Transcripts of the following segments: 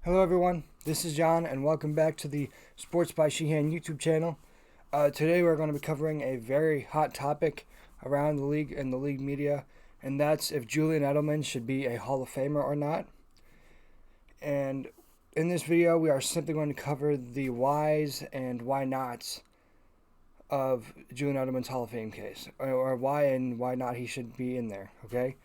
Hello everyone, this is John and welcome back to the Sports by Sheehan YouTube channel. Today we're going to be covering a very hot topic around the league and the league media, and that's if Julian Edelman should be a Hall of Famer or not. And in this video we are simply going to cover the whys and why nots of Julian Edelman's Hall of Fame case, or why and why not he should be in there, okay?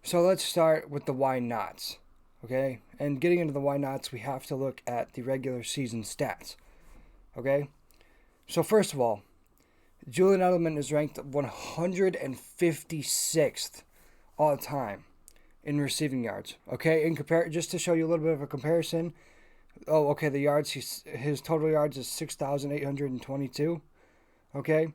So let's start with the why nots. Okay, and getting into the why nots, we have to look at the regular season stats. Okay, so first of all, Julian Edelman is ranked 156th all time in receiving yards. Okay, just to show you a little bit of a comparison. Oh, okay, the yards, his total yards is 6,822. Okay,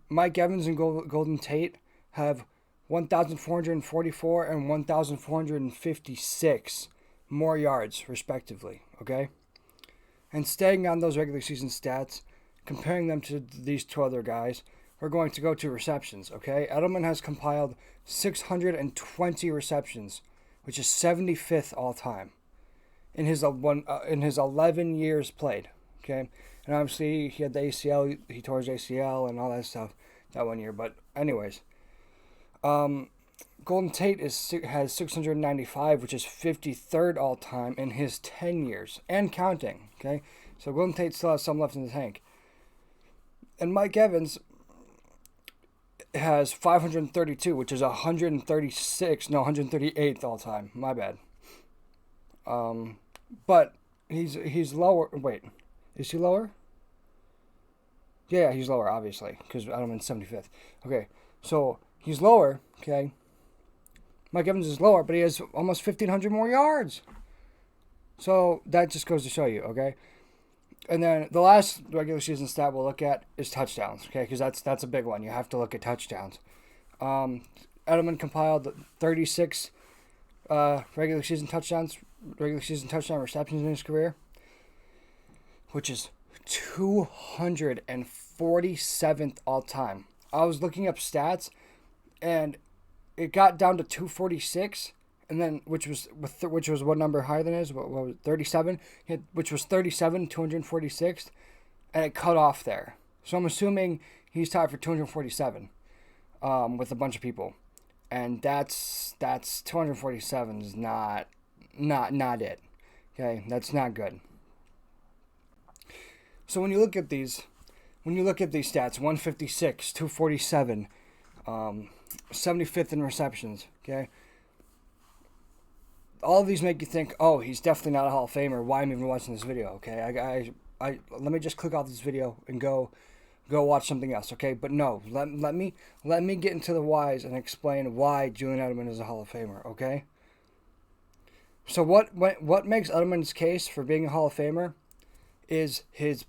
Mike Evans and Golden Tate have 1,444 and 1,456 more yards, respectively, okay? And staying on those regular season stats, comparing them to these two other guys, we're going to go to receptions, okay? Edelman has compiled 620 receptions, which is 75th all time in his 11 years played, okay? And obviously, he had the ACL, he tore his ACL and all that stuff that 1 year, but anyways. Golden Tate has 695, which is 53rd all time in his 10 years and counting. Okay, so Golden Tate still has some left in the tank. And Mike Evans has 532, which is 138th all time. My bad. But he's lower. Wait, is he lower? Yeah, he's lower, obviously, because Edelman's 75th. Okay, so he's lower, okay? Mike Evans is lower, but he has almost 1,500 more yards. So that just goes to show you, okay? And then the last regular season stat we'll look at is touchdowns, okay? Because that's a big one. You have to look at touchdowns. Edelman compiled 36 regular season touchdown receptions in his career, which is 247th all time. I was looking up stats, and it got down to 246, and then which was one number higher than his? What was it, 37? Which was 37, 246th, and it cut off there. So I'm assuming he's tied for 247 with a bunch of people, and that's 247 is not it. Okay, that's not good. So when you look at these stats, 156, 247, 75th in receptions, okay? All of these make you think, oh, he's definitely not a Hall of Famer. Why am I even watching this video, okay? I let me just click off this video and go watch something else, okay? But no, let me get into the whys and explain why Julian Edelman is a Hall of Famer, okay? So what makes Edelman's case for being a Hall of Famer is his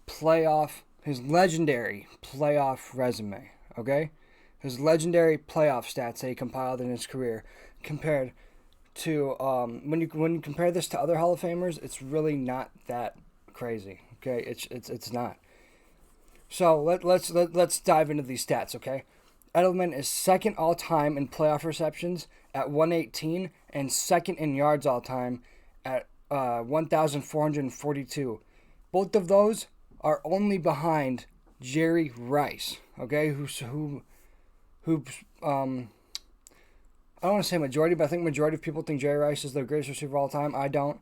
legendary playoff resume, okay? His legendary playoff stats that he compiled in his career, compared to when you compare this to other Hall of Famers, it's really not that crazy, okay? It's not. So let's dive into these stats, okay? Edelman is second all time in playoff receptions at 118 and second in yards all time at 1,442. Both of those are only behind Jerry Rice, okay? Who I don't want to say majority, but I think majority of people think Jerry Rice is the greatest receiver of all time. I don't,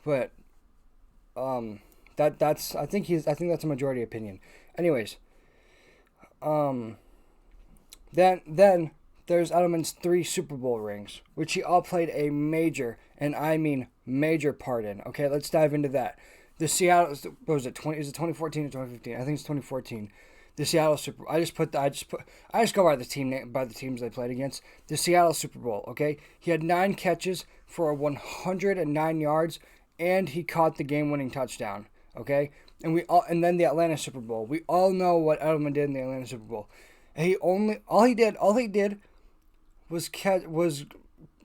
but that's I think that's a majority opinion. Anyways, then there's Edelman's 3 Super Bowl rings, which he all played a major, and I mean major part in. Okay, let's dive into that. The Seattle, what was it? Is it 2014 or 2015? I think it's 2014. The Seattle Super Bowl. I just go by the teams they played against. The Seattle Super Bowl. Okay, he had 9 catches for 109 yards, and he caught the game-winning touchdown. Okay, and then the Atlanta Super Bowl. We all know what Edelman did in the Atlanta Super Bowl. All he did was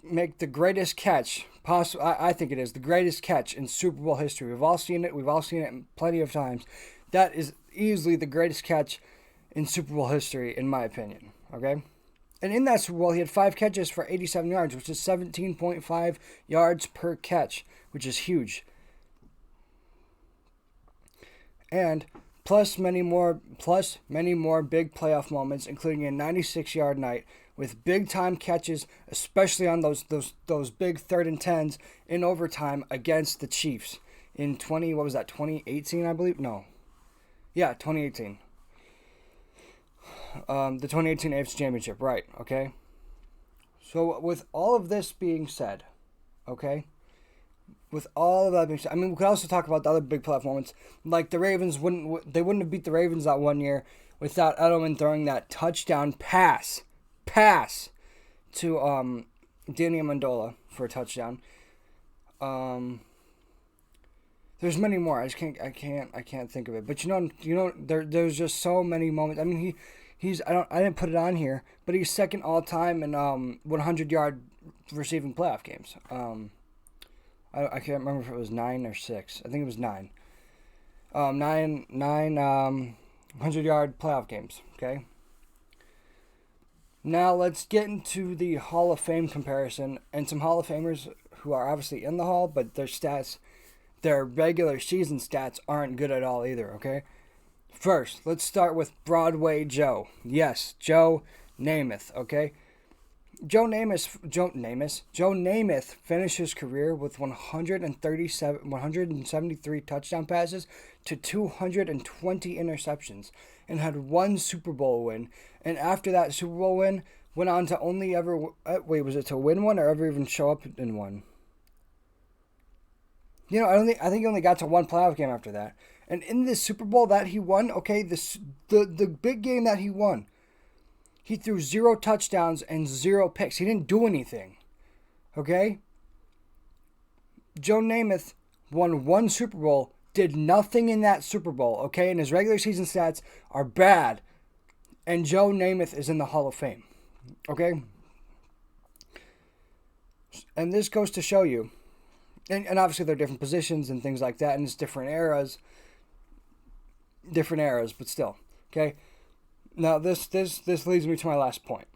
make the greatest catch possible. I think it is the greatest catch in Super Bowl history. We've all seen it. We've all seen it plenty of times. That is easily the greatest catch in Super Bowl history, in my opinion. Okay? And in that Super Bowl, he had 5 catches for 87 yards, which is 17.5 yards per catch, which is huge. and plus many more big playoff moments, including a 96-yard night with big-time catches, especially on those big 3rd and 10s in overtime against the Chiefs in 2018, I believe? No. Yeah, 2018. The 2018 AFC Championship, right, okay? So with all of this being said, okay? With all of that being said, I mean, we could also talk about the other big playoff moments. Like the Ravens wouldn't have beat the Ravens that one year without Edelman throwing that touchdown pass to Danny Amendola for a touchdown. There's many more. I can't think of it. But there's just so many moments. I mean, I didn't put it on here, but he's second all time in 100-yard receiving playoff games. I can't remember if it was 9 or 6. I think it was 9. 9 100-yard playoff games. Okay. Now let's get into the Hall of Fame comparison and some Hall of Famers who are obviously in the Hall, but their stats, their regular season stats aren't good at all either, okay? First, let's start with Broadway Joe. Yes, Joe Namath, okay? Joe Namath finished his career with 173 touchdown passes to 220 interceptions and had one Super Bowl win. And after that Super Bowl win, went on to only ever... was it to win one or ever even show up in one? I think he only got to one playoff game after that. And in this Super Bowl that he won, okay, the big game that he won, he threw 0 touchdowns and 0 picks. He didn't do anything. Okay? Joe Namath won one Super Bowl, did nothing in that Super Bowl, okay? And his regular season stats are bad. And Joe Namath is in the Hall of Fame. Okay? And this goes to show you, and obviously they're different positions and things like that, and it's different eras, but still, okay? Now, this leads me to my last point.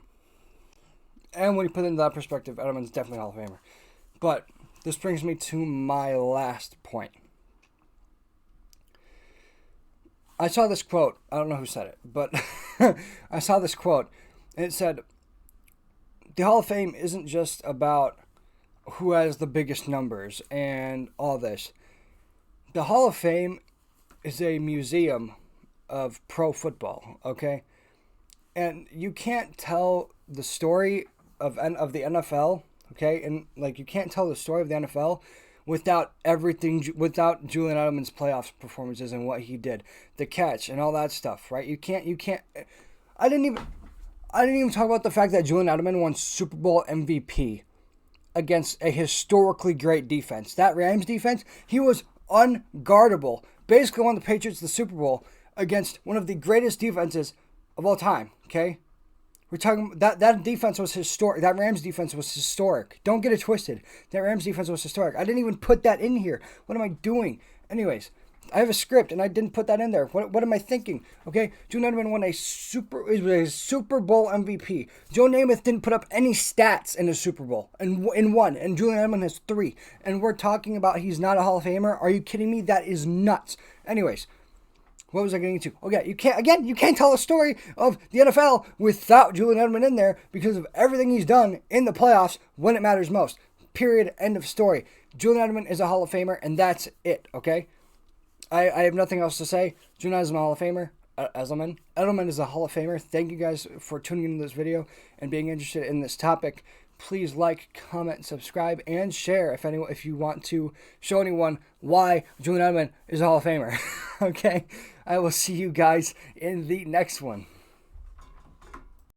And when you put it into that perspective, Edelman's definitely a Hall of Famer. But this brings me to my last point. I saw this quote. I don't know who said it, but I saw this quote. And it said, the Hall of Fame isn't just about who has the biggest numbers and all this. The Hall of Fame is a museum of pro football, okay? And you can't tell the story of the NFL, okay? And you can't tell the story of the NFL without Julian Edelman's playoff performances and what he did, the catch and all that stuff, right? You can't. I didn't even talk about the fact that Julian Edelman won Super Bowl MVP against a historically great defense. That Rams defense, he was unguardable. Basically won the Patriots the Super Bowl against one of the greatest defenses of all time, okay? We're talking that defense was historic. That Rams defense was historic. Don't get it twisted. That Rams defense was historic. I didn't even put that in here. What am I doing? Anyways, I have a script and I didn't put that in there. What am I thinking? Okay, Julian Edelman won a Super Bowl MVP. Joe Namath didn't put up any stats in a Super Bowl and won. And Julian Edelman has 3. And we're talking about he's not a Hall of Famer. Are you kidding me? That is nuts. Anyways, what was I getting to? Okay, you can't tell a story of the NFL without Julian Edelman in there because of everything he's done in the playoffs when it matters most. Period. End of story. Julian Edelman is a Hall of Famer, and that's it, okay? I have nothing else to say. Julian Edelman is a Hall of Famer. Edelman is a Hall of Famer. Thank you guys for tuning into this video and being interested in this topic. Please like, comment, subscribe, and share if you want to show anyone why Julian Edelman is a Hall of Famer. Okay? I will see you guys in the next one.